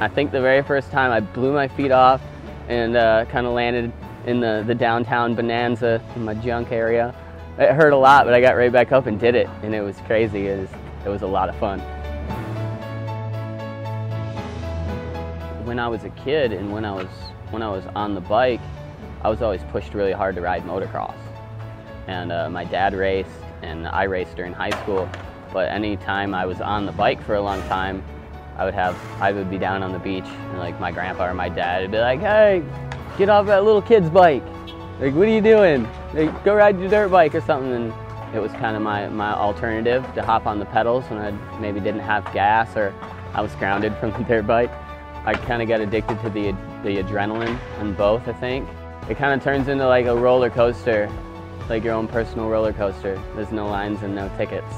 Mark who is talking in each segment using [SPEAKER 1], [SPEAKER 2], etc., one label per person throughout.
[SPEAKER 1] I think the very first time I blew my feet off and kind of landed in the downtown bonanza in my junk area. It hurt a lot, but I got right back up and did it, and it was crazy. It was a lot of fun. When I was a kid and when I was on the bike, I was always pushed really hard to ride motocross. And my dad raced, and I raced during high school. But any time I was on the bike for a long time, I would be down on the beach, and like my grandpa or my dad would be like, "Hey, get off that little kid's bike. Like, what are you doing? Like, go ride your dirt bike or something." And it was kind of my alternative to hop on the pedals when I maybe didn't have gas or I was grounded from the dirt bike. I kind of got addicted to the adrenaline on both, I think. It kind of turns into like a roller coaster, like your own personal roller coaster. There's no lines and no tickets.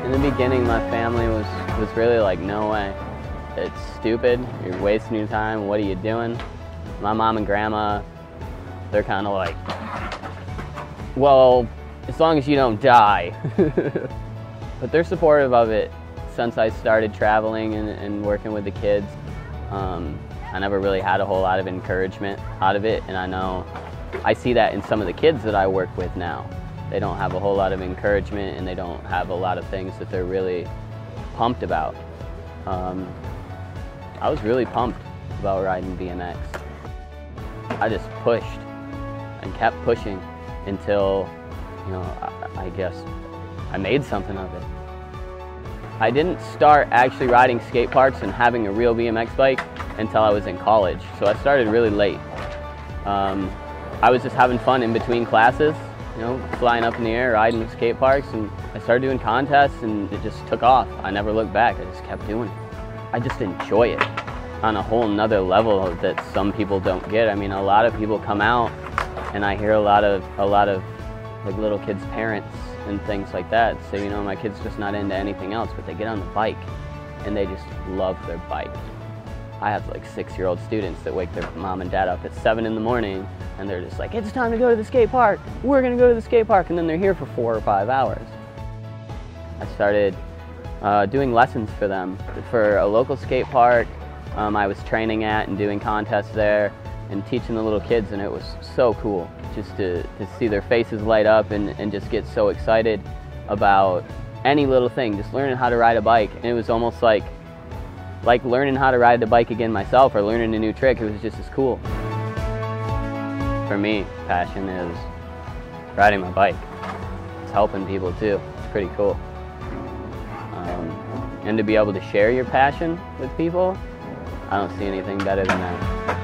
[SPEAKER 1] In the beginning, my family was really like, "No way. It's stupid. You're wasting your time. What are you doing?" My mom and grandma, they're kind of like, "Well, as long as you don't die." But they're supportive of it since I started traveling and working with the kids. I never really had a whole lot of encouragement out of it, and I see that in some of the kids that I work with now. They don't have a whole lot of encouragement, and they don't have a lot of things that they're really pumped about. I was really pumped about riding BMX. I just pushed and kept pushing until, I guess I made something of it. I didn't start actually riding skate parks and having a real BMX bike until I was in college, so I started really late. I was just having fun in between classes, flying up in the air, riding skate parks, and I started doing contests, and it just took off. I never looked back. I just kept doing it. I just enjoy it on a whole nother level that some people don't get. I mean, a lot of people come out, and I hear a lot of like little kids' parents and things like that say, "My kid's just not into anything else," but they get on the bike and they just love their bike. I have like 6-year-old students that wake their mom and dad up at 7 in the morning, and they're just like, "It's time to go to the skate park. We're gonna go to the skate park," and then they're here for 4 or 5 hours. I started doing lessons for them for a local skate park. I was training at and doing contests there and teaching the little kids, and it was so cool just to see their faces light up and just get so excited about any little thing, just learning how to ride a bike. And it was almost like learning how to ride the bike again myself, or learning a new trick. It was just as cool. For me, passion is riding my bike. It's helping people too. It's pretty cool. And to be able to share your passion with people, I don't see anything better than that.